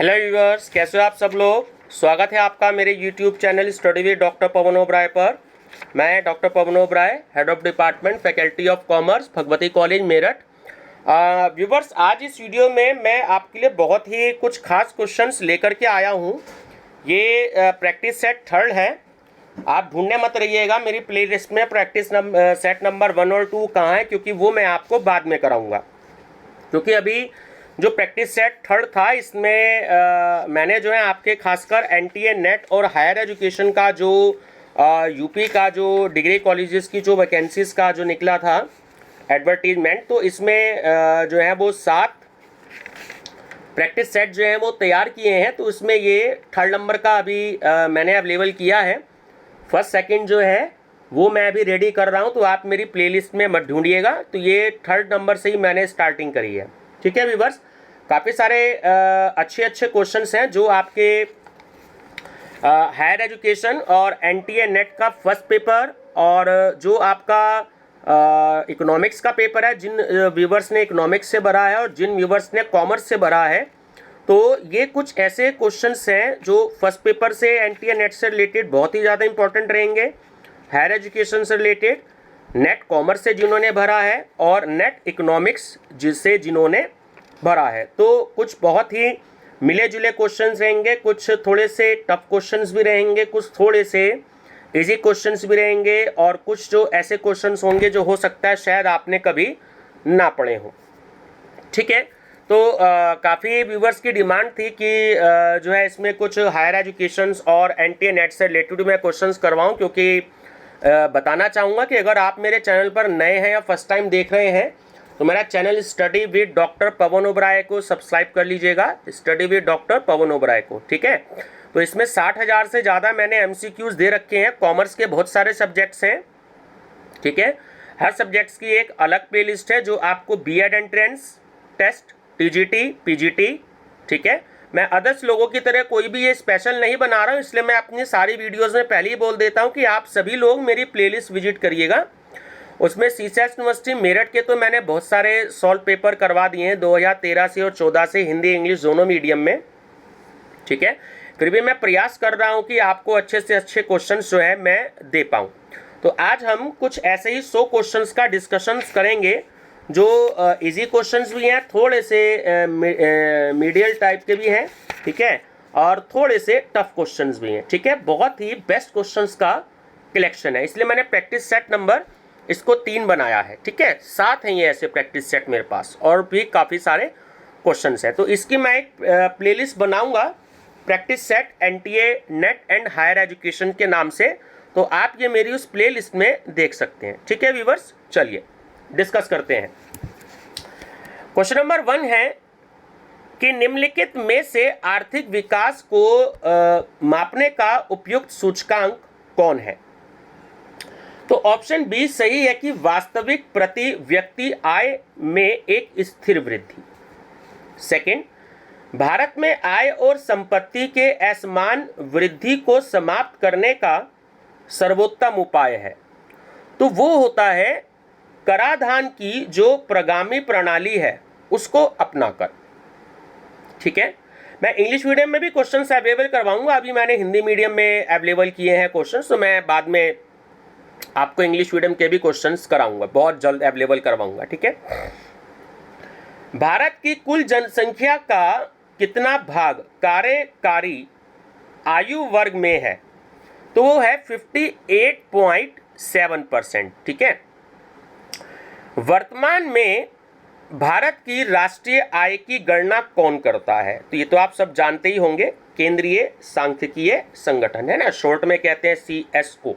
Hello viewers, कैसे हो आप सब लोग। स्वागत है आपका मेरे YouTube channel study with doctor Pawan Oberoi पर। मैं doctor Pawan Oberoi, head of department faculty of commerce, Bhagwati college Meerut. Viewers, आज इस वीडियो में मैं आपके लिए बहुत ही कुछ खास क्वेश्चंस लेकर के आया हूँ। ये प्रैक्टिस सेट थर्ड है। आप ढूंढने मत रहिएगा मेरी प्लेलिस्ट में प्रैक्टिस सेट नंबर 1 और 2 कहाँ है, क्योंकि वो मैं आपको बाद में कराऊंगा। क्योंकि अभी जो प्रैक्टिस सेट थर्ड था इसमें मैंने जो है आपके खासकर एनटीए नेट और हायर एजुकेशन का जो यूपी का जो डिग्री कॉलेजेस की जो वैकेंसीज का जो निकला था एडवर्टीजमेंट, तो इसमें जो है वो 7 प्रैक्टिस सेट जो हैं वो तैयार किए हैं। तो उसमें ये थर्ड नंबर का अभी मैंने अवेलेबल किया है। फर्स्ट सेकंड जो है वो मैं अभी रेडी कर रहा हूँ, तो आप मेरी प्लेलिस्ट में मत ढूंढिएगा। तो ये थर्ड नंबर से ही मैंने स्टार्टिंग करी है। ठीक है व्यूअर्स, काफ़ी सारे अच्छे क्वेश्चंस हैं जो आपके हायर एजुकेशन और एनटीए नेट का फर्स्ट पेपर और जो आपका इकोनॉमिक्स का पेपर है, जिन व्यूवर्स ने इकोनॉमिक्स से भरा है और जिन व्यूवर्स ने कॉमर्स से भरा है, तो ये कुछ ऐसे क्वेश्चंस हैं जो फर्स्ट पेपर से एनटीए नेट से रिलेटेड बहुत ही ज़्यादा इंपॉर्टेंट रहेंगे। हायर एजुकेशन से रिलेटेड, नेट कॉमर्स से जिन्होंने भरा है और नेट इकोनॉमिक्स जिससे जिन्होंने भरा है, तो कुछ बहुत ही मिले जुले क्वेश्चंस रहेंगे। कुछ थोड़े से टफ क्वेश्चंस भी रहेंगे, कुछ थोड़े से इजी क्वेश्चंस भी रहेंगे और कुछ जो ऐसे क्वेश्चंस होंगे जो हो सकता है शायद आपने कभी ना पढ़े हो। ठीक है, तो काफ़ी व्यूवर्स की डिमांड थी कि जो है इसमें कुछ हायर एजुकेशन और एनटीए नेट से रिलेटेड मैं क्वेश्चंस करवाऊं, क्योंकि बताना चाहूँगा कि अगर आप मेरे चैनल पर नए हैं या फर्स्ट टाइम देख रहे हैं तो मेरा channel study with doctor Pawan Oberoi को सब्सक्राइब कर लीजिएगा, study with doctor Pawan Oberoi को। ठीक है, तो इसमें 60,000 से ज़्यादा मैंने एमसीक्यूज दे रखे हैं। कॉमर्स के बहुत सारे सब्जेक्ट्स हैं। ठीक है, हर सब्जेक्ट्स की एक अलग प्लेलिस्ट है जो आपको B Ed entrance test, TGT, PGT, ठीक है, मैं अदर्स लोगों की तरह कोई भी ये स्पेशल नहीं बना रहा हूँ, इसलिए मैं अपनी सारी वीडियोस में पहले ही बोल देता हूँ कि आप सभी लोग मेरी प्लेलिस्ट विजिट करिएगा। उसमें सीसेस यूनिवर्सिटी मेरठ के तो मैंने बहुत सारे सॉल्व पेपर करवा दिए हैं 2013 से और 14 से, हिंदी इंग्लिश दोनों मीडियम में। ठीक है, फिर भी मैं प्रयास कर रहा हूँ कि आपको अच्छे से अच्छे क्वेश्चन जो है मैं दे पाऊँ। तो आज हम कुछ ऐसे ही 100 क्वेश्चंस का डिस्कशंस करेंगे जो इजी क्वेश्चंस भी हैं, थोड़े से मीडियल टाइप के भी हैं, ठीक है, और थोड़े से टफ क्वेश्चंस भी हैं। ठीक है, बहुत ही बेस्ट क्वेश्चंस का कलेक्शन है, इसलिए मैंने प्रैक्टिस सेट नंबर इसको 3 बनाया है। ठीक है, 7 हैं ये ऐसे प्रैक्टिस सेट मेरे पास और भी काफ़ी सारे क्वेश्चंस हैं। तो इसकी मैं एक प्लेलिस्ट बनाऊंगा practice set NTA NET and higher education के नाम से, तो आप ये मेरी उस प्लेलिस्ट में देख सकते हैं। ठीक है व्यूअर्स, चलिए डिस्कस करते हैं। क्वेश्चन नंबर 1 है कि निम्नलिखित में से आर्थिक विकास को मापने का उपयुक्त सूचकांक कौन है। तो ऑप्शन बी सही है कि वास्तविक प्रति व्यक्ति आय में एक स्थिर वृद्धि। सेकंड, भारत में आय और संपत्ति के असमान वृद्धि को समाप्त करने का सर्वोत्तम उपाय है, तो वो होता है कराधान की जो प्रगामी प्रणाली है उसको अपनाकर। ठीक है, मैं इंग्लिश मीडियम में भी क्वेश्चंस अवेलेबल करवाऊंगा, अभी मैंने हिंदी मीडियम में अवेलेबल किए हैं क्वेश्चंस, तो मैं बाद में आपको इंग्लिश मीडियम के भी क्वेश्चंस कराऊंगा, बहुत जल्द अवेलेबल करवाऊंगा। ठीक है, भारत की कुल जनसंख्या का कितना भाग कार्यकारी आयु वर्ग में है, तो वो है 58.7%। ठीक है, वर्तमान में भारत की राष्ट्रीय आय की गणना कौन करता है, तो ये तो आप सब जानते ही होंगे, केंद्रीय सांख्यिकीय संगठन है ना, शॉर्ट में कहते हैं CSO।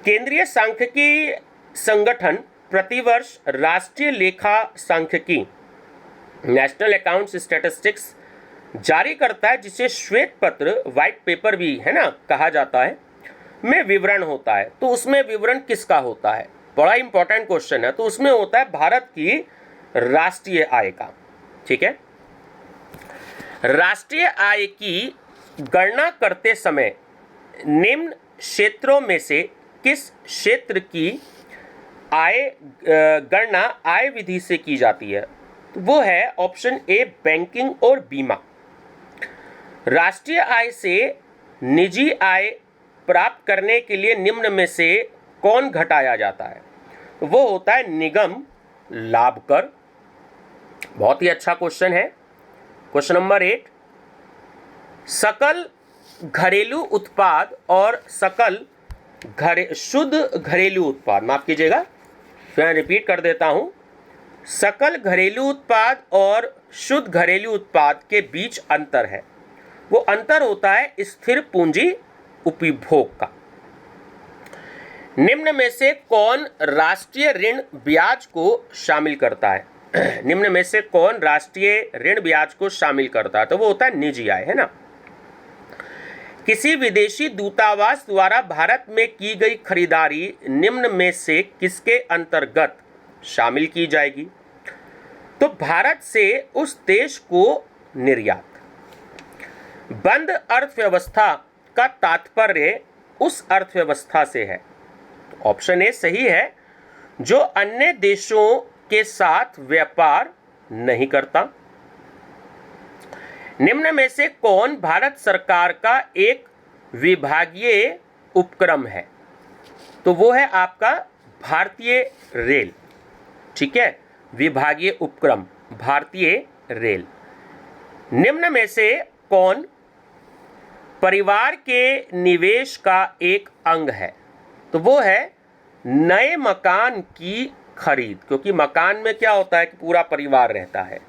केंद्रीय सांख्यिकी संगठन प्रतिवर्ष राष्ट्रीय लेखा सांख्यिकी नेशनल अकाउंट्स स्टैटिस्टिक्स जारी करता है, जिसे श्वेत पत्र व्हाइट पेपर भी है ना कहा जाता है, में विवरण होता है। तो उसमें विवरण किसका होता है, बड़ा इंपॉर्टेंट क्वेश्चन है। तो उसमें होता है भारत की राष्ट्रीय आय का। ठीक है, राष्ट्रीय आय की गणना करते समय निम्न क्षेत्रों में से किस क्षेत्र की आय गणना आय विधि से की जाती है, तो वो है ऑप्शन ए बैंकिंग और बीमा। राष्ट्रीय आय से निजी आय प्राप्त करने के लिए निम्न में से कौन घटाया जाता है? वो होता है निगम लाभ कर। बहुत ही अच्छा क्वेश्चन है। क्वेश्चन नंबर 8, सकल घरेलू उत्पाद और सकल शुद्ध घरेलू उत्पाद, माफ कीजिएगा, मैं रिपीट कर देता हूं, सकल घरेलू उत्पाद और शुद्ध घरेलू उत्पाद के बीच अंतर है। वो अंतर होता है स्थिर पूंजी उपभोग का। निम्न में से कौन राष्ट्रीय ऋण ब्याज को शामिल करता है? निम्न में से कौन राष्ट्रीय ऋण ब्याज को शामिल करता है? तो वो होता है निजी आय, है ना। किसी विदेशी दूतावास द्वारा भारत में की गई खरीदारी निम्न में से किसके अंतर्गत शामिल की जाएगी? तो भारत से उस देश को निर्यात। बंद अर्थव्यवस्था का तात्पर्य उस अर्थव्यवस्था से है। ऑप्शन ए सही है, जो अन्य देशों के साथ व्यापार नहीं करता। निम्न में से कौन भारत सरकार का एक विभागीय उपक्रम है? तो वो है आपका भारतीय रेल। ठीक है, विभागीय उपक्रम भारतीय रेल। निम्न में से कौन परिवार के निवेश का एक अंग है? तो वो है नए मकान की खरीद, क्योंकि मकान में क्या होता है कि पूरा परिवार रहता है।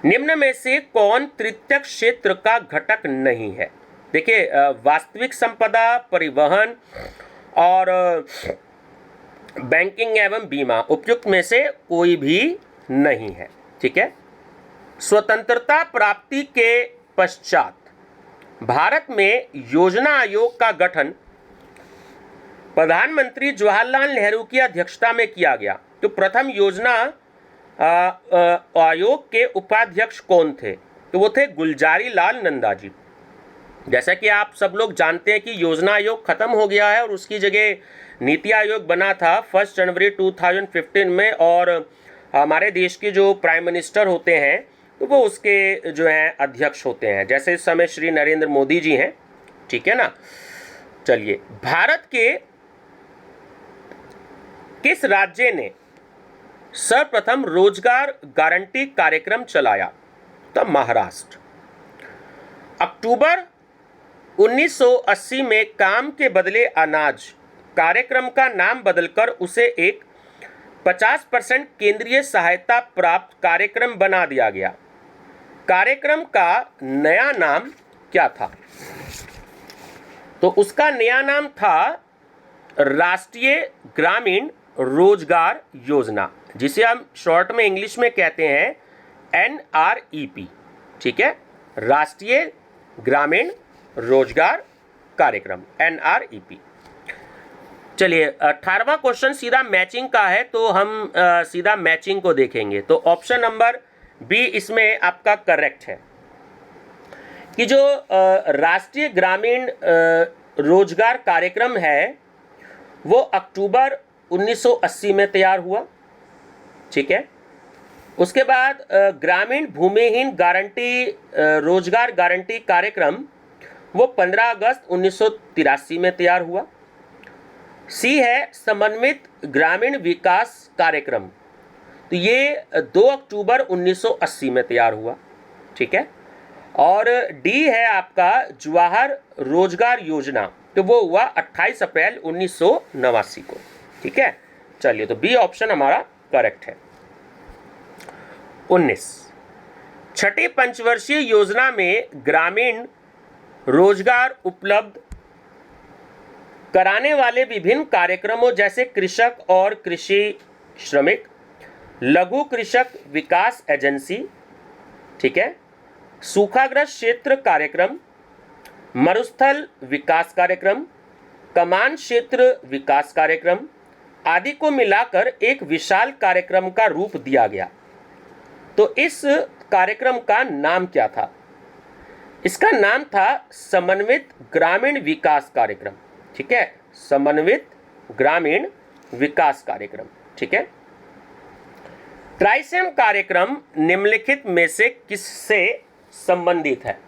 निम्न में से कौन तृतीयक क्षेत्र का घटक नहीं है? देखिए, वास्तविक संपदा, परिवहन और बैंकिंग एवं बीमा उपयुक्त में से कोई भी नहीं है। ठीक है। स्वतंत्रता प्राप्ति के पश्चात भारत में योजना आयोग का गठन प्रधानमंत्री जवाहरलाल नेहरू की अध्यक्षता में किया गया। तो प्रथम योजना आयोग के उपाध्यक्ष कौन थे? तो वो थे गुलजारी लाल नंदा जी। जैसा कि आप सब लोग जानते हैं कि योजना आयोग खत्म हो गया है और उसकी जगह नीति आयोग बना था 1 जनवरी 2015 में, और हमारे देश के जो प्राइम मिनिस्टर होते हैं तो वो उसके जो हैं अध्यक्ष होते हैं, जैसे इस समय श्री नरेंद्र मोदी जी हैं। ठीक है ना। चलिए, भारत के किस राज्य ने सर्वप्रथम रोजगार गारंटी कार्यक्रम चलाया? तो महाराष्ट्र। अक्टूबर 1980 में काम के बदले अनाज कार्यक्रम का नाम बदलकर उसे एक 50% केंद्रीय सहायता प्राप्त कार्यक्रम बना दिया गया। कार्यक्रम का नया नाम क्या था? तो उसका नया नाम था राष्ट्रीय ग्रामीण रोजगार योजना, जिसे हम शॉर्ट में इंग्लिश में कहते हैं NREP। ठीक है, राष्ट्रीय ग्रामीण रोजगार कार्यक्रम NREP। चलिए, 18वां क्वेश्चन सीधा मैचिंग का है, तो हम सीधा मैचिंग को देखेंगे। तो ऑप्शन नंबर बी इसमें आपका करेक्ट है कि जो राष्ट्रीय ग्रामीण रोजगार कार्यक्रम है वो अक्टूबर 1980 में तैयार हुआ। ठीक है। उसके बाद ग्रामीण भूमिहीन गारंटी रोजगार गारंटी कार्यक्रम वो 15 अगस्त 1983 में तैयार हुआ। सी है समन्वित ग्रामीण विकास कार्यक्रम, तो ये 2 अक्टूबर 1980 में तैयार हुआ। ठीक है। और डी है आपका जवाहर रोजगार योजना, तो वो हुआ 28 अप्रैल 1989 को। ठीक है। चलिए, तो बी ऑप्शन हमारा करेक्ट है। 19 छठी पंचवर्षीय योजना में ग्रामीण रोजगार उपलब्ध कराने वाले विभिन्न कार्यक्रमों जैसे कृषक और कृषि श्रमिक, लघु कृषक विकास एजेंसी, ठीक है, सूखाग्रस्त क्षेत्र कार्यक्रम, मरुस्थल विकास कार्यक्रम, कमान क्षेत्र विकास कार्यक्रम आदि को मिलाकर एक विशाल कार्यक्रम का रूप दिया गया। तो इस कार्यक्रम का नाम क्या था? इसका नाम था समन्वित ग्रामीण विकास कार्यक्रम। ठीक है, समन्वित ग्रामीण विकास कार्यक्रम। ठीक है। ट्राइसेम कार्यक्रम निम्नलिखित में से किससे संबंधित है।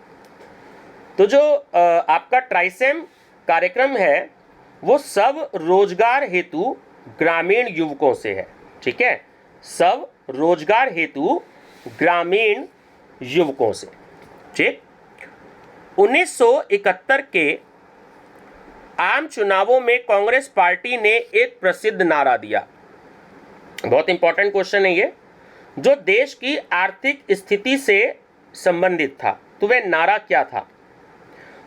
तो जो आपका ट्राइसेम कार्यक्रम है वो सब रोजगार हेतु ग्रामीण युवकों से है। ठीक है, सब रोजगार हेतु ग्रामीण युवकों से। ठीक, 1971 के आम चुनावों में कांग्रेस पार्टी ने एक प्रसिद्ध नारा दिया, बहुत इंपॉर्टेंट क्वेश्चन है ये, जो देश की आर्थिक स्थिति से संबंधित था। तो वह नारा क्या था?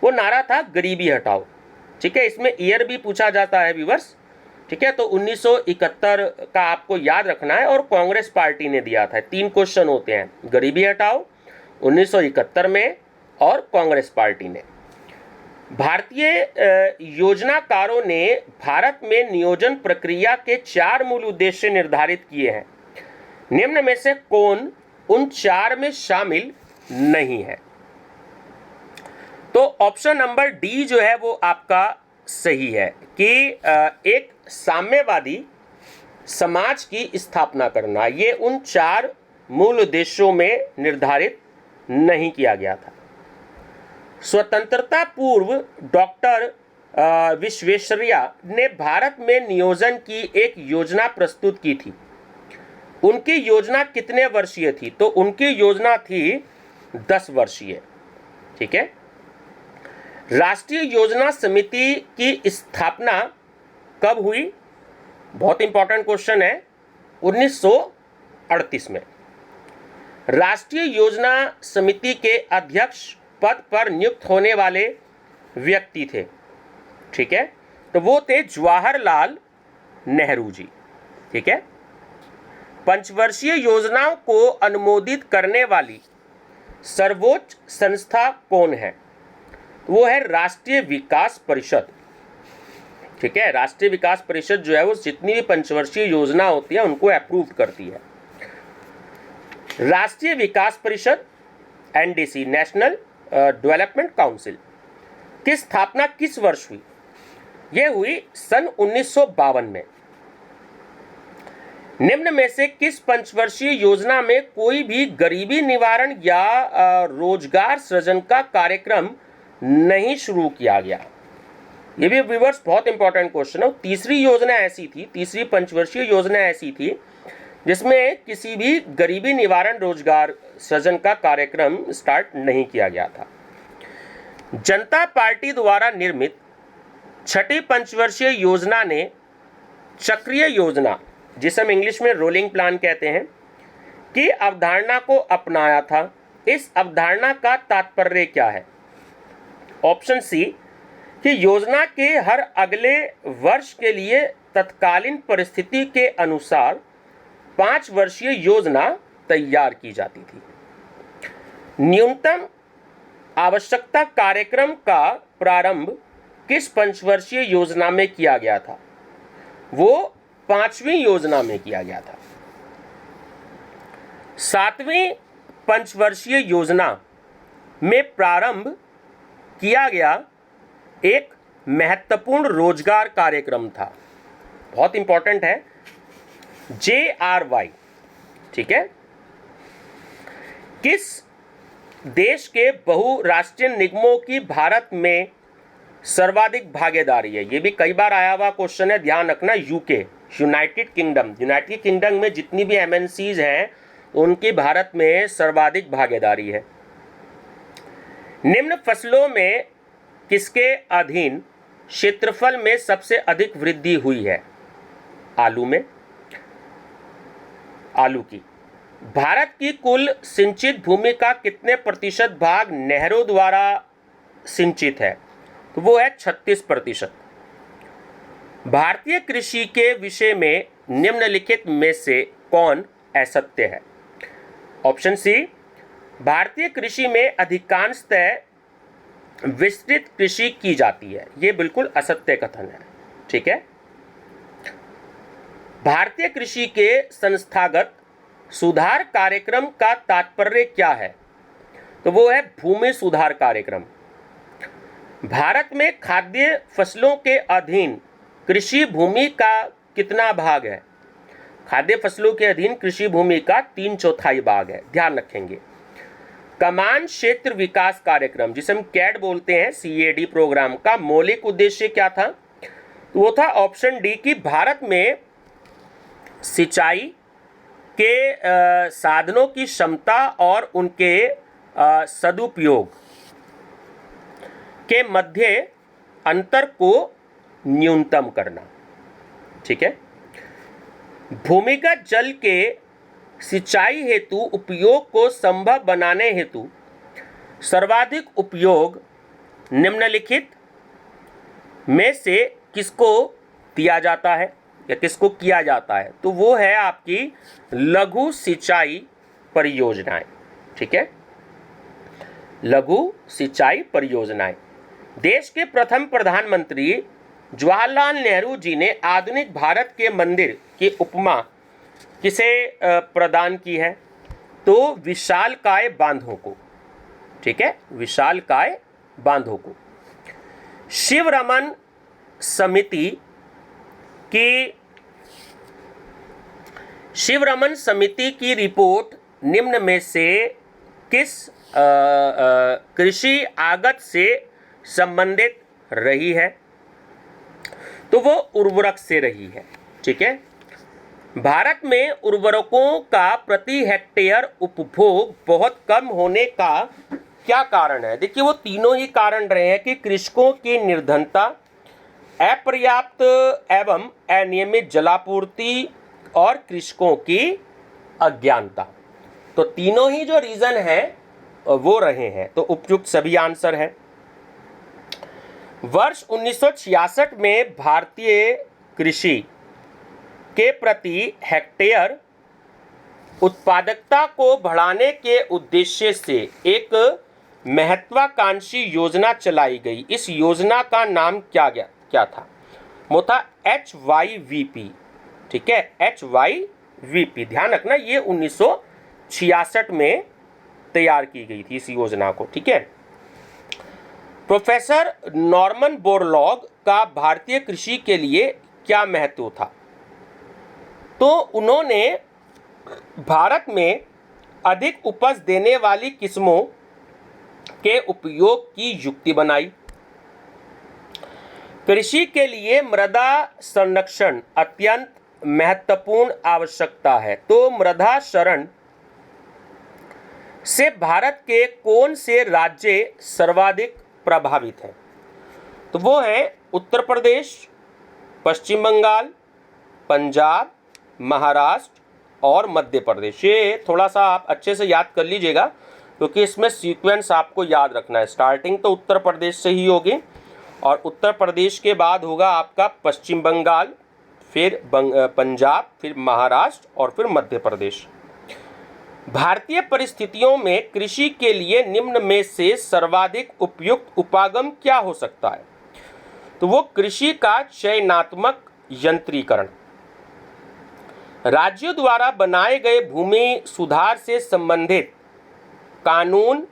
वो नारा था गरीबी हटाओ। ठीक है, इसमें ईयर भी पूछा जाता है व्यूअर्स। ठीक है, तो 1971 का आपको याद रखना है और कांग्रेस पार्टी ने दिया था। 3 क्वेश्चन होते हैं, गरीबी हटाओ, 1971 में और कांग्रेस पार्टी ने। भारतीय योजनाकारों ने भारत में नियोजन प्रक्रिया के 4 मूल उद्देश्य निर्धारित किए हैं। निम्न में से कौन उन 4 में शामिल नहीं है? तो ऑप्शन नंबर डी जो है वो आपका सही है कि एक साम्यवादी समाज की स्थापना करना, ये उन 4 मूल उद्देश्यों में निर्धारित नहीं किया गया था। स्वतंत्रता पूर्व डॉक्टर विश्वेश्वरैया ने भारत में नियोजन की एक योजना प्रस्तुत की थी। उनकी योजना कितने वर्षीय थी? तो उनकी योजना थी 10 वर्षीय। ठीक है, राष्ट्रीय योजना समिति की स्थापना कब हुई? बहुत इंपॉर्टेंट क्वेश्चन है, 1938 में। राष्ट्रीय योजना समिति के अध्यक्ष पद पर नियुक्त होने वाले व्यक्ति थे। ठीक है, तो वो थे जवाहरलाल नेहरू जी। ठीक है, पंचवर्षीय योजनाओं को अनुमोदित करने वाली सर्वोच्च संस्था कौन है? वो है राष्ट्रीय विकास परिषद। ठीक है, राष्ट्रीय विकास परिषद जो है वो जितनी भी पंचवर्षीय योजना होती है उनको अप्रूव करती है। राष्ट्रीय विकास परिषद एनडीसी, नेशनल डेवलपमेंट काउंसिल, की स्थापना किस वर्ष हुई? यह हुई सन 1952 में। निम्न में से किस पंचवर्षीय योजना में कोई भी गरीबी निवारण या रोजगार सृजन का कार्यक्रम नहीं शुरू किया गया? ये भी व्यूअर्स बहुत इंपॉर्टेंट क्वेश्चन है। तीसरी योजना ऐसी थी, तीसरी पंचवर्षीय योजना ऐसी थी जिसमें किसी भी गरीबी निवारण रोजगार सृजन का कार्यक्रम स्टार्ट नहीं किया गया था। जनता पार्टी द्वारा निर्मित छठी पंचवर्षीय योजना ने चक्रीय योजना, जिसे हम इंग्लिश में रोलिंग प्लान कहते हैं, की अवधारणा को अपनाया था। इस अवधारणा का तात्पर्य क्या है? ऑप्शन सी कि योजना के हर अगले वर्ष के लिए तत्कालीन परिस्थिति के अनुसार 5 वर्षीय योजना तैयार की जाती थी। न्यूनतम आवश्यकता कार्यक्रम का प्रारंभ किस पंचवर्षीय योजना में किया गया था? वो 5वीं योजना में किया गया था। 7वीं पंचवर्षीय योजना में प्रारंभ किया गया एक महत्वपूर्ण रोजगार कार्यक्रम था, बहुत इंपॉर्टेंट है, JRY। ठीक है, किस देश के बहुराष्ट्रीय निगमों की भारत में सर्वाधिक भागीदारी है? ये भी कई बार आया हुआ क्वेश्चन है, ध्यान रखना। यूके, यूनाइटेड किंगडम में जितनी भी MNCs हैं उनकी भारत में सर्वाधिक भागीदारी है। निम्न फसलों में किसके अधीन क्षेत्रफल में सबसे अधिक वृद्धि हुई है? आलू में, आलू की। भारत की कुल सिंचित भूमि का कितने प्रतिशत भाग नहरों द्वारा सिंचित है? तो वो है 36%। भारतीय कृषि के विषय में निम्नलिखित में से कौन असत्य है? ऑप्शन सी, भारतीय कृषि में अधिकांशतः विस्तृत कृषि की जाती है। ये बिल्कुल असत्य कथन है। ठीक है, भारतीय कृषि के संस्थागत सुधार कार्यक्रम का तात्पर्य क्या है? तो वो है भूमि सुधार कार्यक्रम। भारत में खाद्य फसलों के अधीन कृषि भूमि का कितना भाग है? खाद्य फसलों के अधीन कृषि भूमि का 3/4 भाग है, ध्यान रखेंगे। कमान क्षेत्र विकास कार्यक्रम, जिसे हम कैड बोलते हैं, CAD प्रोग्राम का मौलिक उद्देश्य क्या था? तो वो था ऑप्शन डी कि भारत में सिंचाई के साधनों की क्षमता और उनके सदुपयोग के मध्य अंतर को न्यूनतम करना। ठीक है। भूमिगत जल के सिंचाई हेतु उपयोग को संभव बनाने हेतु सर्वाधिक उपयोग निम्नलिखित में से किसको दिया जाता है या किसको किया जाता है? तो वो है आपकी लघु सिंचाई परियोजनाएं। ठीक है, लघु सिंचाई परियोजनाएं। देश के प्रथम प्रधानमंत्री जवाहरलाल नेहरू जी ने आधुनिक भारत के मंदिर की उपमा किसे प्रदान की है? तो विशालकाय बांधों को। ठीक है, विशालकाय बांधों को। शिवरमन समिति की रिपोर्ट निम्न में से किस कृषि आगत से संबंधित रही है? तो वो उर्वरक से रही है। ठीक है, भारत में उर्वरकों का प्रति हेक्टेयर उपभोग बहुत कम होने का क्या कारण है? देखिए, वो तीनों ही कारण रहे हैं कि कृषकों की निर्धनता, अपर्याप्त एवं अनियमित जलापूर्ति और कृषकों की अज्ञानता। तो तीनों ही जो रीजन है वो रहे हैं। तो उपयुक्त सभी आंसर है। वर्ष 1966 में भारतीय कृषि के प्रति हेक्टेयर उत्पादकता को बढ़ाने के उद्देश्य से एक महत्वाकांक्षी योजना चलाई गई। इस योजना का नाम क्या था? वो था HYVP। ठीक है, HYVP। ध्यान रखना, ये 1966 में तैयार की गई थी इस योजना को। ठीक है। प्रोफेसर नॉर्मन बोरलॉग का भारतीय कृषि के लिए क्या महत्व था? तो उन्होंने भारत में अधिक उपज देने वाली किस्मों के उपयोग की युक्ति बनाई। कृषि के लिए मृदा संरक्षण अत्यंत महत्वपूर्ण आवश्यकता है। तो मृदा क्षरण से भारत के कौन से राज्य सर्वाधिक प्रभावित हैं? तो वो है उत्तर प्रदेश, पश्चिम बंगाल, पंजाब, महाराष्ट्र और मध्य प्रदेश। ये थोड़ा सा आप अच्छे से याद कर लीजिएगा, क्योंकि इसमें सीक्वेंस आपको याद रखना है। स्टार्टिंग तो उत्तर प्रदेश से ही होगी और उत्तर प्रदेश के बाद होगा आपका पश्चिम बंगाल, फिर पंजाब, फिर महाराष्ट्र और फिर मध्य प्रदेश। भारतीय परिस्थितियों में कृषि के लिए निम्न में से सर्वाधिक उपयुक्त उपागम क्या हो सकता है? तो वो कृषि का चयनात्मक यंत्रीकरण। राज्यों द्वारा बनाए गए भूमि सुधार से संबंधित कानून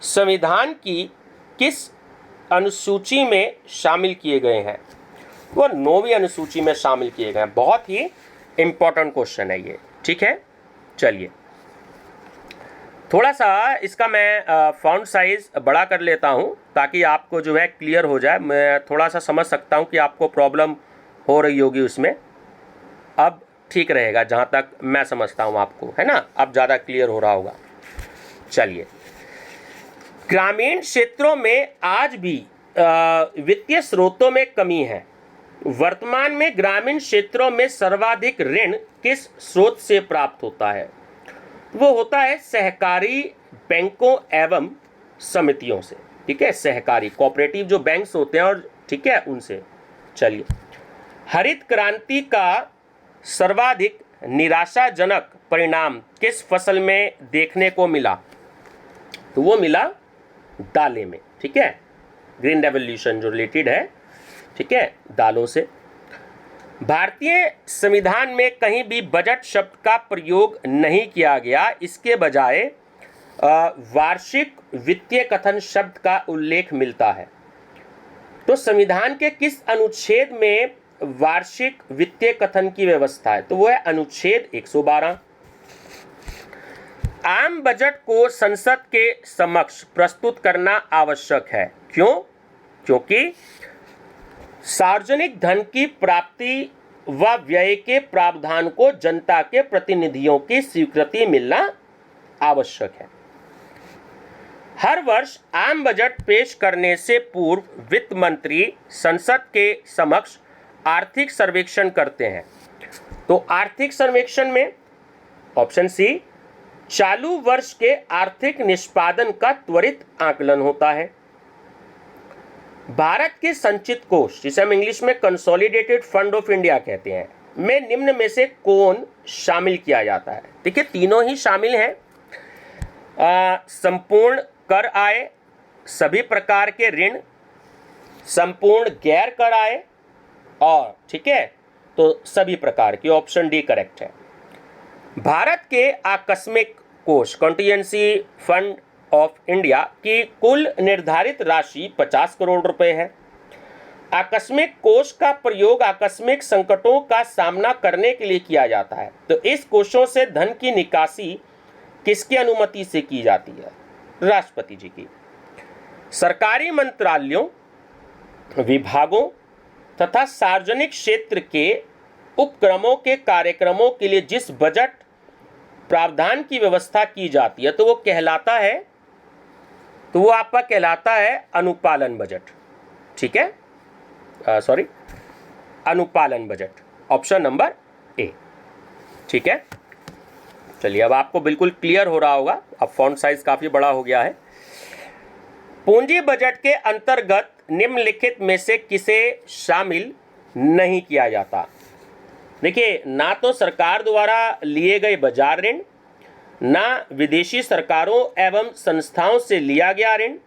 संविधान की किस अनुसूची में शामिल किए गए हैं? वो 9वीं अनुसूची में शामिल किए गए हैं। बहुत ही इंपॉर्टेंट क्वेश्चन है ये। ठीक है, चलिए थोड़ा सा इसका मैं फॉन्ट साइज बड़ा कर लेता हूँ ताकि आपको जो है क्लियर हो जाए। मैं थोड़ा सा समझ सकता हूँ कि आपको प्रॉब्लम हो रही होगी उसमें। अब ठीक रहेगा जहाँ तक मैं समझता हूँ आपको, है ना? अब ज़्यादा क्लियर हो रहा होगा। चलिए, ग्रामीण क्षेत्रों में आज भी वित्तीय स्रोतों में कमी है। वर्तमान में ग्रामीण क्षेत्रों में सर्वाधिक ऋण किस स्रोत से प्राप्त होता है? वो होता है सहकारी बैंकों एवं समितियों से। ठीक है, सहकारी कोऑपरेटिव जो बैंक्स होते हैं और ठीक है उनसे। चलिए, हरित क्रांति का सर्वाधिक निराशाजनक परिणाम किस फसल में देखने को मिला? तो वो मिला दालें में। ठीक है, ग्रीन रेवोल्यूशन जो रिलेटेड है, ठीक है, दालों से। भारतीय संविधान में कहीं भी बजट शब्द का प्रयोग नहीं किया गया। इसके बजाय वार्षिक वित्तीय कथन शब्द का उल्लेख मिलता है। तो संविधान के किस अनुच्छेद में वार्षिक वित्तीय कथन की व्यवस्था है? तो वो है अनुच्छेद 112। आम बजट को संसद के समक्ष प्रस्तुत करना आवश्यक है। क्यों? क्योंकि सार्वजनिक धन की प्राप्ति व व्यय के प्रावधान को जनता के प्रतिनिधियों की स्वीकृति मिलना आवश्यक है। हर वर्ष आम बजट पेश करने से पूर्व वित्त मंत्री संसद के समक्ष आर्थिक सर्वेक्षण करते हैं। तो आर्थिक सर्वेक्षण में ऑप्शन सी, चालू वर्ष के आर्थिक निष्पादन का त्वरित आकलन होता है। भारत के संचित कोष, जिसे हम इंग्लिश में कंसोलिडेटेड फंड ऑफ इंडिया कहते हैं, में निम्न में से कौन शामिल किया जाता है? देखिए, तीनों ही शामिल हैं। संपूर्ण कर आय, सभी प्रकार के ऋण, संपूर्ण गैर कर आय और ठीक है, तो सभी प्रकार की। ऑप्शन डी करेक्ट है। भारत के आकस्मिक कोष कॉन्टीजेंसी फंड ऑफ इंडिया की कुल निर्धारित राशि 50 करोड़ रुपए है। आकस्मिक कोष का प्रयोग आकस्मिक संकटों का सामना करने के लिए किया जाता है। तो इस कोषों से धन की निकासी किसकी अनुमति से की जाती है? राष्ट्रपति जी की। सरकारी मंत्रालयों, विभागों तथा सार्वजनिक क्षेत्र के उपक्रमों के कार्यक्रमों के लिए जिस बजट प्रावधान की व्यवस्था की जाती है, तो वो कहलाता है, तो वो आपका कहलाता है अनुपालन बजट। ठीक है, सॉरी, अनुपालन बजट, ऑप्शन नंबर ए। ठीक है, चलिए, अब आपको बिल्कुल क्लियर हो रहा होगा। अब फॉन्ट साइज काफी बड़ा हो गया है। पूंजी बजट के अंतर्गत निम्नलिखित में से किसे शामिल नहीं किया जाता? देखिए, ना तो सरकार द्वारा लिए गए बाजार ऋण, ना विदेशी सरकारों एवं संस्थाओं से लिया गया ऋण,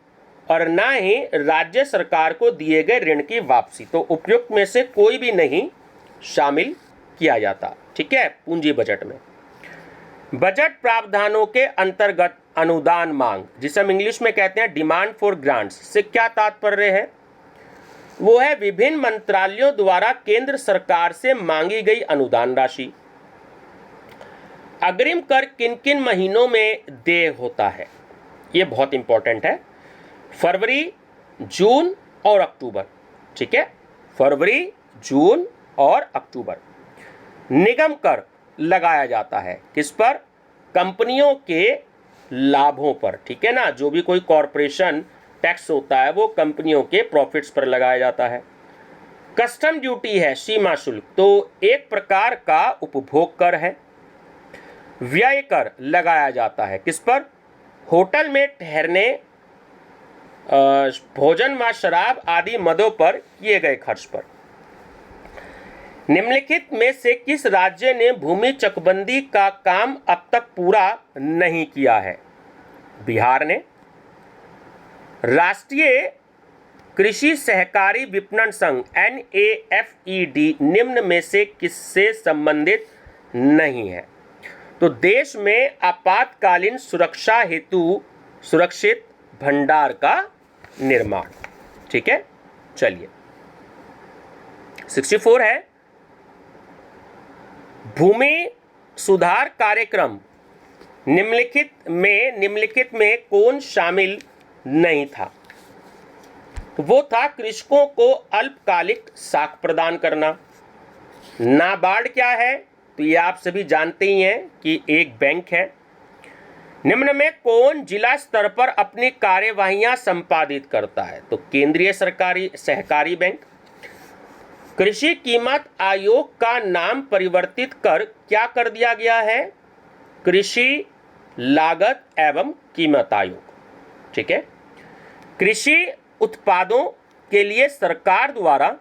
और ना ही राज्य सरकार को दिए गए ऋण की वापसी। तो उपयुक्त में से कोई भी नहीं शामिल किया जाता। ठीक है, पूंजी बजट में। बजट प्रावधानों के अंतर्गत अनुदान मांग, जिसे हम इंग्लिश में कहते हैं डिमांड फॉर ग्रांट्स, से क्या तात्पर्य है? वो है विभिन्न मंत्रालयों द्वारा केंद्र सरकार से मांगी गई अनुदान राशि। अग्रिम कर किन किन महीनों में देय होता है? ये बहुत इंपॉर्टेंट है। फरवरी, जून और अक्टूबर। ठीक है, फरवरी, जून और अक्टूबर। निगम कर लगाया जाता है किस पर? कंपनियों के लाभों पर। ठीक है ना, जो भी कोई कॉरपोरेशन टैक्स होता है वो कंपनियों के प्रॉफिट्स पर लगाया जाता है। कस्टम ड्यूटी है सीमा शुल्क, तो एक प्रकार का उपभोग कर है। व्यय कर लगाया जाता है किस पर? होटल में ठहरने, भोजन व शराब आदि मदों पर किए गए खर्च पर। निम्नलिखित में से किस राज्य ने भूमि चकबंदी का काम अब तक पूरा नहीं किया है? बिहार ने। राष्ट्रीय कृषि सहकारी विपणन संघ NAFED निम्न में से किससे संबंधित नहीं है? तो देश में आपातकालीन सुरक्षा हेतु सुरक्षित भंडार का निर्माण। ठीक है, चलिए 64 है। भूमि सुधार कार्यक्रम निम्नलिखित में कौन शामिल नहीं था? वो था कृषकों को अल्पकालिक साख प्रदान करना। नाबार्ड क्या है? तो ये आप सभी जानते ही हैं कि एक बैंक है। निम्न में कौन जिला स्तर पर अपनी कार्यवाहियां संपादित करता है? तो केंद्रीय सरकारी सहकारी बैंक। कृषि कीमत आयोग का नाम परिवर्तित कर क्या कर दिया गया है? कृषि लागत एवं कीमत आयोग। ठीक है, कृषि उत्पादों के लिए सरकार द्वारा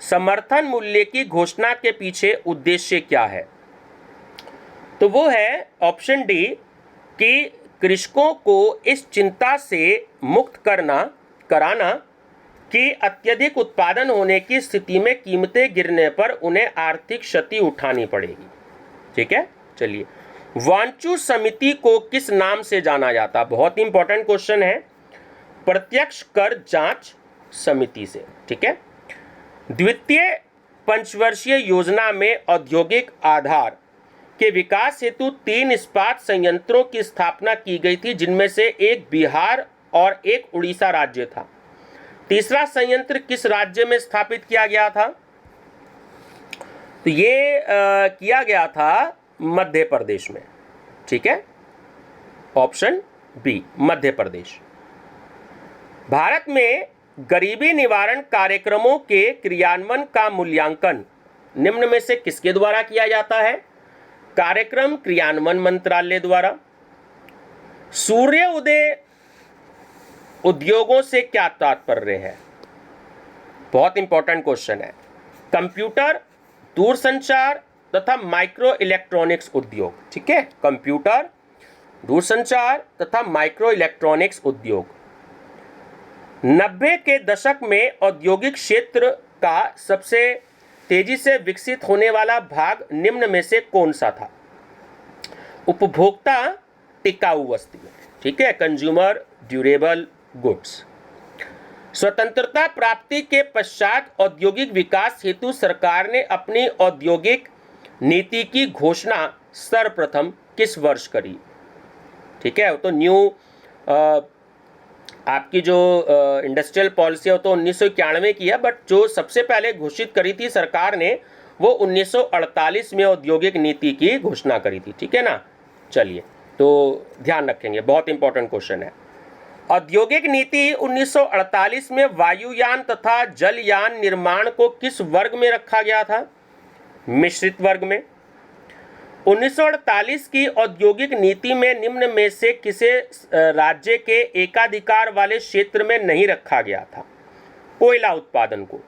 समर्थन मूल्य की घोषणा के पीछे उद्देश्य क्या है? तो वो है ऑप्शन डी कि कृषकों को इस चिंता से मुक्त कराना कि अत्यधिक उत्पादन होने की स्थिति में कीमतें गिरने पर उन्हें आर्थिक क्षति उठानी पड़ेगी। ठीक है, चलिए, वांचू समिति को किस नाम से जाना जाता? बहुत इंपॉर्टेंट क्वेश्चन है। प्रत्यक्ष कर जांच समिति से। ठीक है, द्वितीय पंचवर्षीय योजना में औद्योगिक आधार के विकास हेतु 3 इस्पात संयंत्रों की स्थापना की गई थी, जिनमें से एक बिहार और एक उड़ीसा राज्य था। तीसरा संयंत्र किस राज्य में स्थापित किया गया था? तो ये किया गया था मध्य प्रदेश में। ठीक है, ऑप्शन बी मध्य प्रदेश। भारत में गरीबी निवारण कार्यक्रमों के क्रियान्वयन का मूल्यांकन निम्न में से किसके द्वारा किया जाता है? कार्यक्रम क्रियान्वयन मंत्रालय द्वारा। सूर्य उदय उद्योगों से क्या तात्पर्य है? बहुत इंपॉर्टेंट क्वेश्चन है। कंप्यूटर, दूरसंचार तथा माइक्रो इलेक्ट्रॉनिक्स उद्योग। ठीक है, कंप्यूटर, दूरसंचार तथा माइक्रो इलेक्ट्रॉनिक्स उद्योग। 90 के दशक में औद्योगिक क्षेत्र का सबसे तेजी से विकसित होने वाला भाग निम्न में से कौन सा था? उपभोक्ता टिकाऊ वस्तुएं। ठीक है, कंज्यूमर ड्यूरेबल गुड्स। स्वतंत्रता प्राप्ति के पश्चात औद्योगिक विकास हेतु सरकार ने अपनी औद्योगिक नीति की घोषणा सर्वप्रथम किस वर्ष करी? ठीक है, तो न्यू आपकी जो इंडस्ट्रियल पॉलिसी है वो तो 1991 की है, बट जो सबसे पहले घोषित करी थी सरकार ने वो 1948 में औद्योगिक नीति की घोषणा करी थी। ठीक है ना, चलिए तो ध्यान रखेंगे, बहुत इंपॉर्टेंट क्वेश्चन है। औद्योगिक नीति 1948 में वायुयान तथा जलयान निर्माण को किस वर्ग में रखा गया था? मिश्रित वर्ग में। 1948 की औद्योगिक नीति में निम्न में से किसे राज्य के एकाधिकार वाले क्षेत्र में नहीं रखा गया था? कोयला उत्पादन को।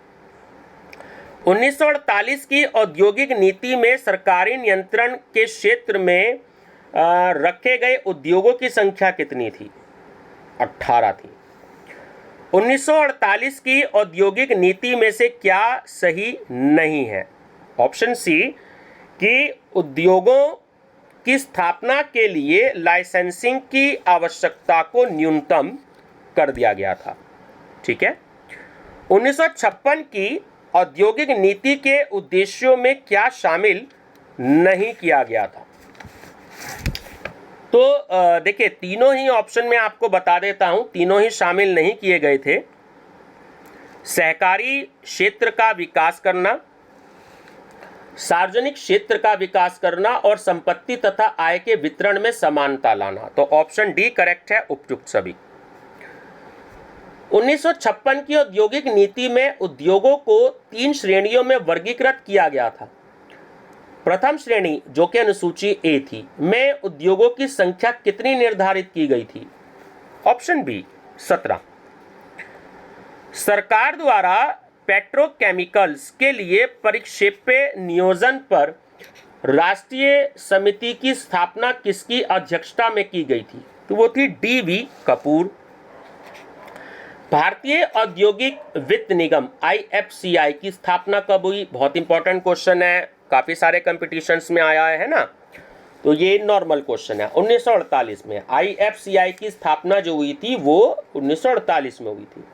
1948 की औद्योगिक नीति में सरकारी नियंत्रण के क्षेत्र में रखे गए उद्योगों की संख्या कितनी थी? 18 थी। 1948 की औद्योगिक नीति में से क्या सही नहीं है? ऑप्शन सी कि उद्योगों की स्थापना के लिए लाइसेंसिंग की आवश्यकता को न्यूनतम कर दिया गया था। ठीक है, 1956 की औद्योगिक नीति के उद्देश्यों में क्या शामिल नहीं किया गया था? तो देखिए, तीनों ही ऑप्शन में आपको बता देता हूं, तीनों ही शामिल नहीं किए गए थे। सहकारी क्षेत्र का विकास करना, सार्वजनिक क्षेत्र का विकास करना और संपत्ति तथा आय के वितरण में समानता लाना। तो ऑप्शन डी करेक्ट है, उपयुक्त सभी। 1956 की औद्योगिक नीति में उद्योगों को 3 श्रेणियों में वर्गीकृत किया गया था। प्रथम श्रेणी, जो कि अनुसूची ए थी, में उद्योगों की संख्या कितनी निर्धारित की गई थी? Option B 17। सरकार द्वारा पेट्रोकेमिकल्स के लिए परिक्षेप्य नियोजन पर राष्ट्रीय समिति की स्थापना किसकी अध्यक्षता में की गई थी? तो वो थी डी.वी. कपूर। भारतीय औद्योगिक वित्त निगम IFCI की स्थापना कब हुई? बहुत इंपॉर्टेंट क्वेश्चन है, काफी सारे कंपटीशंस में आया है ना, तो ये नॉर्मल क्वेश्चन है। 1948 में IFCI की स्थापना जो हुई थी वो 1948 में हुई थी।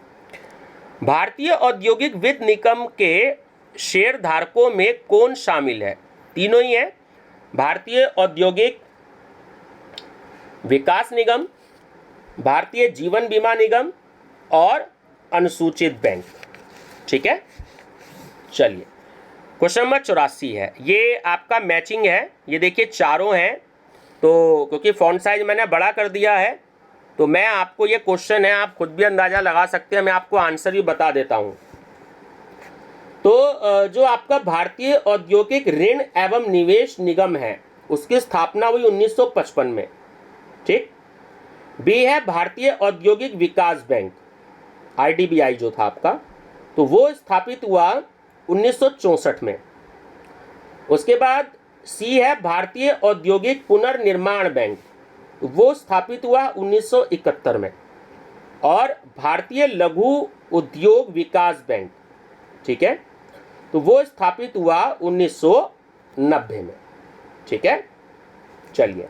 भारतीय औद्योगिक वित्त निगम के शेयर धारकों में कौन शामिल है? तीनों ही हैं, भारतीय औद्योगिक विकास निगम, भारतीय जीवन बीमा निगम और अनुसूचित बैंक। ठीक है, चलिए क्वेश्चन नंबर 84 है, ये आपका मैचिंग है। ये देखिए चारों हैं, तो क्योंकि फॉन्ट साइज मैंने बड़ा कर दिया है तो मैं आपको, ये क्वेश्चन है आप खुद भी अंदाजा लगा सकते हैं, मैं आपको आंसर भी बता देता हूं। तो जो आपका भारतीय औद्योगिक ऋण एवं निवेश निगम है उसकी स्थापना हुई 1955 में। ठीक। बी है भारतीय औद्योगिक विकास बैंक IDBI जो था आपका, तो वो स्थापित हुआ 1964 में। उसके बाद सी है भारतीय औद्योगिक पुनर्निर्माण बैंक, वो स्थापित हुआ 1971 में। और भारतीय लघु उद्योग विकास बैंक, ठीक है, तो वो स्थापित हुआ 1990 में। ठीक है, चलिए,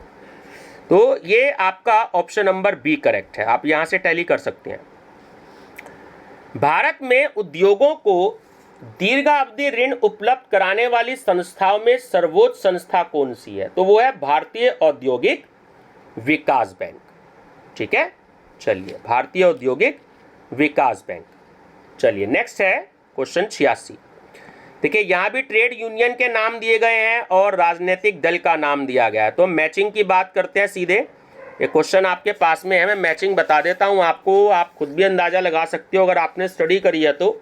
तो ये आपका ऑप्शन नंबर बी करेक्ट है, आप यहां से टैली कर सकते हैं। भारत में उद्योगों को दीर्घावधि ऋण उपलब्ध कराने वाली संस्थाओं में सर्वोच्च संस्था कौन सी है? तो वो है भारतीय औद्योगिक विकास बैंक। ठीक है, चलिए, भारतीय औद्योगिक विकास बैंक। चलिए नेक्स्ट है क्वेश्चन 86। देखिए यहाँ भी ट्रेड यूनियन के नाम दिए गए हैं और राजनीतिक दल का नाम दिया गया है। तो मैचिंग की बात करते हैं सीधे। ये क्वेश्चन आपके पास में है, मैं मैचिंग बता देता हूँ आपको, आप खुद भी अंदाजा लगा सकते हो अगर आपने स्टडी करी है तो।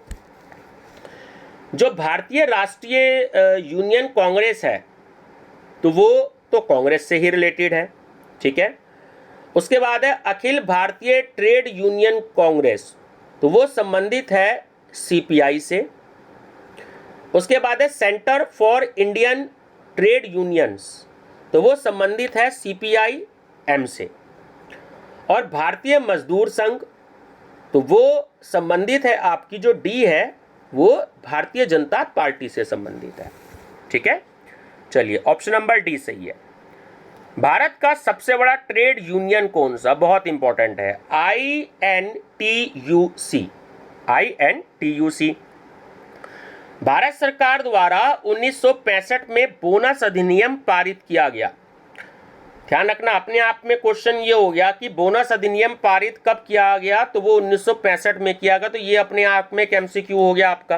जो भारतीय राष्ट्रीय यूनियन कांग्रेस है तो वो तो कांग्रेस से ही रिलेटेड है। ठीक है, उसके बाद है अखिल भारतीय ट्रेड यूनियन कांग्रेस, तो वो संबंधित है सीपीआई से। उसके बाद है centre for Indian trade unions, तो वो संबंधित है सीपीआई एम से। और भारतीय मजदूर संघ, तो वो संबंधित है, आपकी जो डी है वो भारतीय जनता पार्टी से संबंधित है। ठीक है, चलिए ऑप्शन नंबर डी सही है। भारत का सबसे बड़ा ट्रेड यूनियन कौन सा? बहुत इंपॉर्टेंट है, INTUC। INTUC भारत सरकार द्वारा 1965 में बोनस अधिनियम पारित किया गया। ध्यान रखना, अपने आप में क्वेश्चन ये हो गया कि बोनस अधिनियम पारित कब किया गया, तो वो 1965 में किया गया। तो ये अपने आप में एक MCQ हो गया आपका।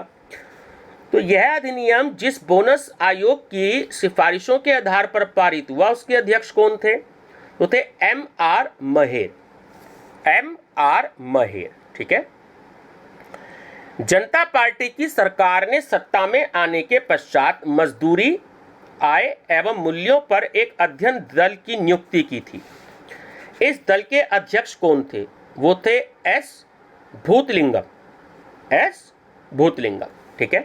तो यह अधिनियम जिस बोनस आयोग की सिफारिशों के आधार पर पारित हुआ, उसके अध्यक्ष कौन थे? तो थे MR महेर। MR महेर। ठीक है, जनता पार्टी की सरकार ने सत्ता में आने के पश्चात मजदूरी, आय एवं मूल्यों पर एक अध्ययन दल की नियुक्ति की थी। इस दल के अध्यक्ष कौन थे? वो थे S भूतलिंगम। S भूतलिंगम। ठीक है,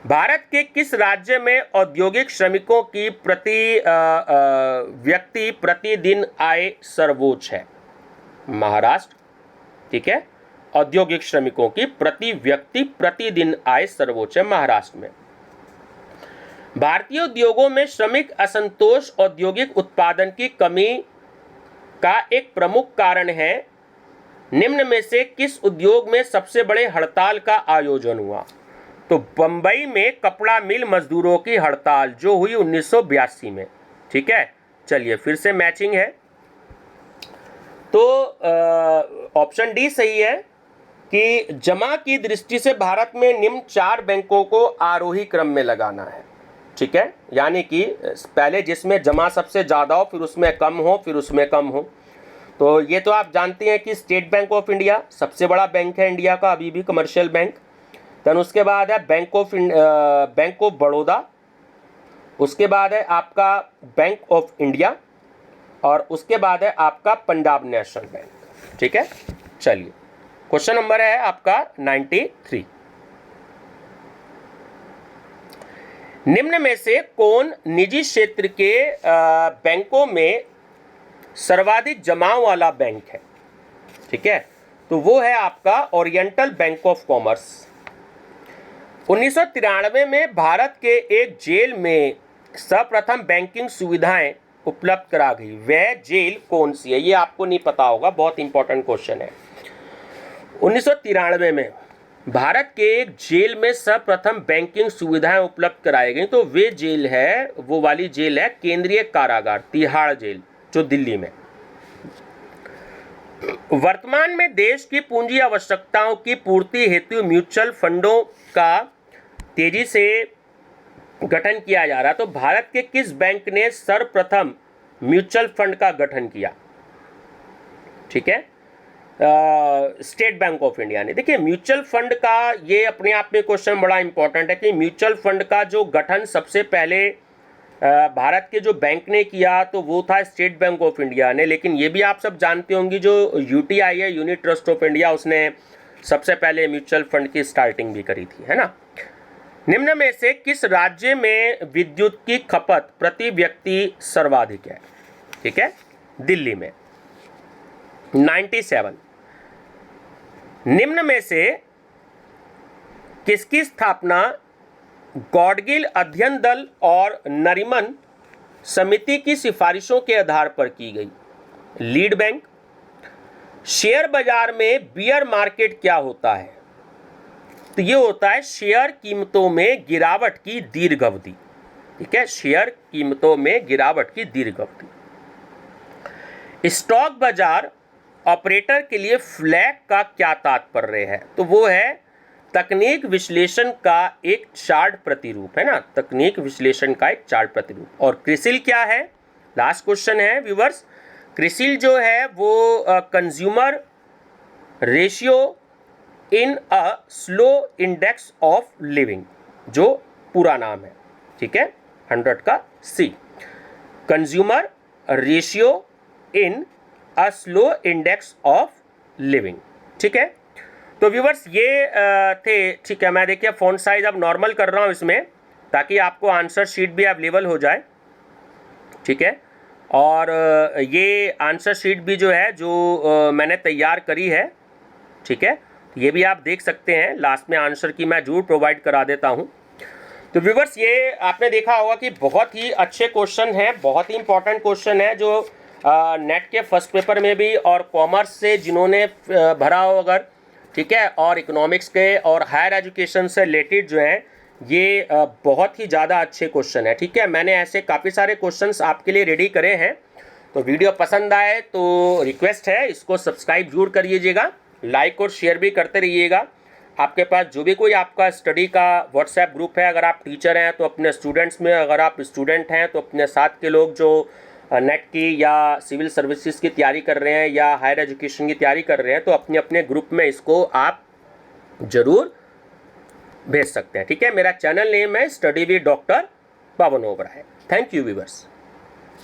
भारत के किस राज्य में औद्योगिक श्रमिकों की व्यक्ति प्रतिदिन आय सर्वोच्च है? महाराष्ट्र। ठीक है, औद्योगिक श्रमिकों की प्रति व्यक्ति प्रतिदिन आय सर्वोच्च है महाराष्ट्र में। भारतीय उद्योगों में श्रमिक असंतोष औद्योगिक उत्पादन की कमी का एक प्रमुख कारण है। निम्न में से किस उद्योग में सबसे बड़े हड़ताल का आयोजन हुआ? तो बंबई में कपड़ा मिल मजदूरों की हड़ताल जो हुई 1982 में। ठीक है, चलिए फिर से मैचिंग है। तो ऑप्शन डी सही है कि जमा की दृष्टि से भारत में निम्न 4 बैंकों को आरोही क्रम में लगाना है। ठीक है, यानी कि पहले जिसमें जमा सबसे ज़्यादा हो, फिर उसमें कम हो, फिर उसमें कम हो। तो ये तो आप जानते हैं कि स्टेट बैंक ऑफ इंडिया सबसे बड़ा बैंक है इंडिया का अभी भी, कमर्शियल बैंक। देन उसके बाद है बैंक ऑफ बड़ौदा, उसके बाद है आपका बैंक ऑफ इंडिया, और उसके बाद है आपका पंजाब नेशनल बैंक। ठीक है, चलिए क्वेश्चन नंबर है आपका 93। निम्न में से कौन निजी क्षेत्र के बैंकों में सर्वाधिक जमाव वाला बैंक है? ठीक है, तो वो है आपका ओरिएंटल बैंक ऑफ कॉमर्स। 1993 में भारत के एक जेल में सर्वप्रथम बैंकिंग सुविधाएं उपलब्ध करा गई। वह जेल कौन सी है? ये आपको नहीं पता होगा, बहुत इंपॉर्टेंट क्वेश्चन है। 1993 में भारत के एक जेल में सर्वप्रथम बैंकिंग सुविधाएं उपलब्ध कराई गई। तो वे जेल है, वो वाली जेल है केंद्रीय कारागार, तिहाड़ जेल, जो दिल्ली में। वर्तमान में देश की पूंजी आवश्यकताओं की पूर्ति हेतु म्यूचुअल फंडों का तेजी से गठन किया जा रहा है। तो भारत के किस बैंक ने सर्वप्रथम म्यूचुअल फंड का गठन किया? ठीक है, स्टेट बैंक ऑफ इंडिया ने। देखिए म्यूचुअल फंड का ये अपने आप में क्वेश्चन बड़ा इंपॉर्टेंट है कि म्यूचुअल फंड का जो गठन सबसे पहले भारत के जो बैंक ने किया तो वो था स्टेट बैंक ऑफ इंडिया ने। लेकिन ये भी आप सब जानते होंगे जो UTI है, यूनिट ट्रस्ट ऑफ इंडिया, उसने सबसे पहले म्यूचुअल फंड की स्टार्टिंग भी करी थी, है ना। निम्न में से किस राज्य में विद्युत की खपत प्रति व्यक्ति सर्वाधिक है? ठीक है, दिल्ली में 97। निम्न में से किसकी स्थापना गॉडगिल अध्ययन दल और नरीमन समिति की सिफारिशों के आधार पर की गई? Lead bank. शेयर बाजार में बियर मार्केट क्या होता है? तो ये होता है शेयर कीमतों में गिरावट की दीर्घ अवधि। ठीक है, शेयर कीमतों में गिरावट की दीर्घ अवधि। स्टॉक बाजार ऑपरेटर के लिए फ्लैग का क्या तात्पर्य है? तो वो है तकनीक विश्लेषण का एक चार्ट प्रतिरूप, है ना, तकनीक विश्लेषण का एक चार्ट प्रतिरूप। और क्रिसिल क्या है? लास्ट क्वेश्चन है व्यूवर्स। क्रिसिल जो है वो consumer ratio in a slow index of living, जो पूरा नाम है। ठीक है, 100 का C, consumer ratio in a slow index of living. ठीक है, तो व्यूवर्स ये थे। ठीक है, मैं देखिए फ़ॉन्ट साइज अब नॉर्मल कर रहा हूँ इसमें, ताकि आपको आंसर शीट भी अवेलेबल हो जाए। ठीक है, और ये आंसर शीट भी जो है जो मैंने तैयार करी है, ठीक है, ये भी आप देख सकते हैं। लास्ट में आंसर की मैं जरूर प्रोवाइड करा देता हूँ। तो व्यूवर्स ये आपने देखा होगा कि बहुत ही अच्छे क्वेश्चन हैं, बहुत ही इंपॉर्टेंट क्वेश्चन है, जो नेट के फर्स्ट पेपर में भी और कॉमर्स से जिन्होंने भरा हो अगर, ठीक है, और इकोनॉमिक्स के और हायर एजुकेशन से रिलेटेड जो हैं, ये बहुत ही ज़्यादा अच्छे क्वेश्चन है। ठीक है, मैंने ऐसे काफ़ी सारे क्वेश्चंस आपके लिए रेडी करे हैं। तो वीडियो पसंद आए तो रिक्वेस्ट है इसको सब्सक्राइब जरूर करिएगा, लाइक और शेयर भी करते रहिएगा। आपके पास जो भी कोई आपका स्टडी का व्हाट्सएप ग्रुप है, अगर आप टीचर हैं तो अपने स्टूडेंट्स में, अगर आप स्टूडेंट हैं तो अपने साथ के लोग जो नेट की या सिविल सर्विसेज की तैयारी कर रहे हैं या हायर एजुकेशन की तैयारी कर रहे हैं, तो अपने अपने ग्रुप में इसको आप ज़रूर भेज सकते हैं। ठीक है, मेरा चैनल नेम है study with doctor Pawan Oberoi. Thank you viewers.